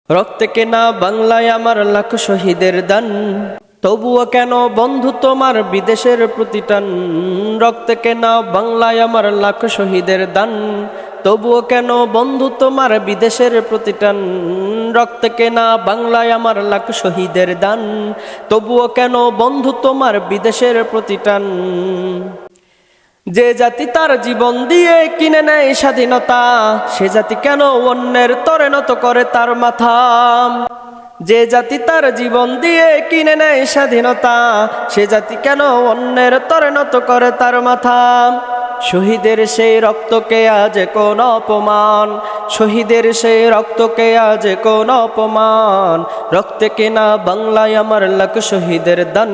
রক্তে কেনা বাংলায় আমার লাখ শহীদের দান, তবুও কেন বন্ধু তোমার বিদেশের প্রতিটান। রক্তে কেনা বাংলায় আমার লাখ শহীদের দান, তবুও কেন বন্ধু তোমার বিদেশের প্রতিটান। রক্তে কেনা বাংলায় আমার লাখ শহীদের দান, তবুও কেন বন্ধু তোমার বিদেশের প্রতিটান। যে জাতি তার জীবন দিয়ে কিনে নেয় স্বাধীনতা, সে জাতি কেন অন্যের তরে নত করে তার মাথা। যে জাতি তার জীবন দিয়ে কিনে নেয় স্বাধীনতা, সে জাতি কেন অন্যের তরে নত করে তার মাথা। শহীদের সেই রক্তকে আজ কোন অপমান, শহীদের সেই রক্তকে আজ কোন অপমান। রক্তে কেনা বাংলায় আমার লাখ শহীদের দান,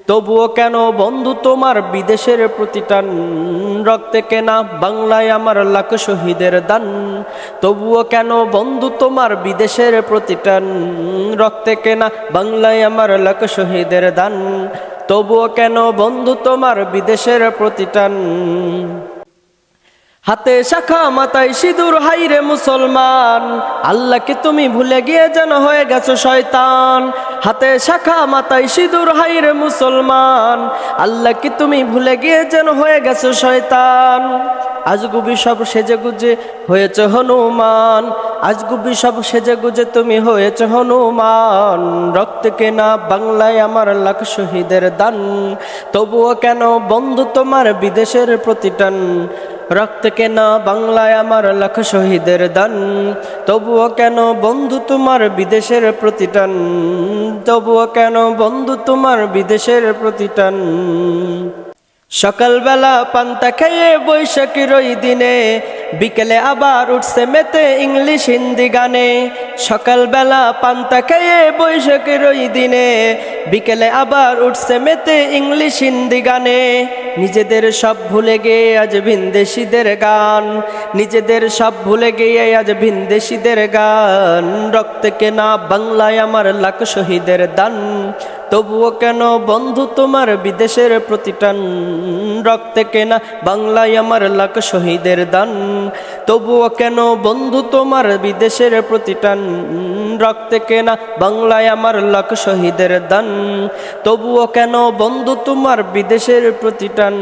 তবুও কেন বন্ধু তোমার বিদেশের প্রতিটান। রক্তে কেনা বাংলায় আমার লাখ শহীদের দান, তবুও কেন বন্ধু তোমার বিদেশের প্রতিটান। রক্তে কেনা বাংলায় আমার লাখ শহীদের দান, তবুও কেন বন্ধু তোমার বিদেশের প্রতিটান। হাতে শাখা মাথায় সিঁদুর, হাইরে মুসলমান, আল্লাহকে তুমি ভুলে গিয়ে যেন হয়ে গেছো শয়তান। হাতে শাখা মাথায় সিঁদুর, হাইরে মুসলমান, আল্লাহকে তুমি ভুলে গিয়ে যেন হয়ে গেছো শয়তান। আজগুবি সব সেজে গুজে হয়েছ হনুমান, আজগুবি সব সেজে গুজে তুমি হয়েছ হনুমান। রক্তে কেনা বাংলায় আমার লাখ শহীদের দান, তবুও কেন বন্ধু তোমার বিদেশের প্রতিটান। রক্তে কেনা বাংলায় আমার লাখ শহীদের দান, তবুও কেন বন্ধু তোমার বিদেশের প্রতিটান। তবুও কেন বন্ধু তোমার বিদেশের প্রতিটান। সকালবেলা পান্তা খেয়ে বৈশাখীর ওই দিনে, বিকেলে আবার উঠছে মেতে ইংলিশ হিন্দি গানে। সকালবেলা পান্তা খেয়ে বৈশাখীর ওই দিনে, বিকেলে আবার উঠছে মেতে ইংলিশ হিন্দি গানে। নিজেদের সব ভুলে গিয়ে আজ ভিনদেশীদের গান, নিজেদের সব ভুলে গিয়ে আজ ভিনদেশীদের গান। রক্তে কেনা বাংলায় আমার লাখ শহীদের দান, তবুও কেন বন্ধু তোমার বিদেশের প্রতিটান। রক্তে কেনা বাংলায় আমার লাখ শহীদের দান, তবুও কেন বন্ধু তোমার বিদেশের প্রতিটান। রক্তে কেনা বাংলায় আমার লাখ শহীদের দান, তবুও কেন বন্ধু তোমার বিদেশের প্রতিটান।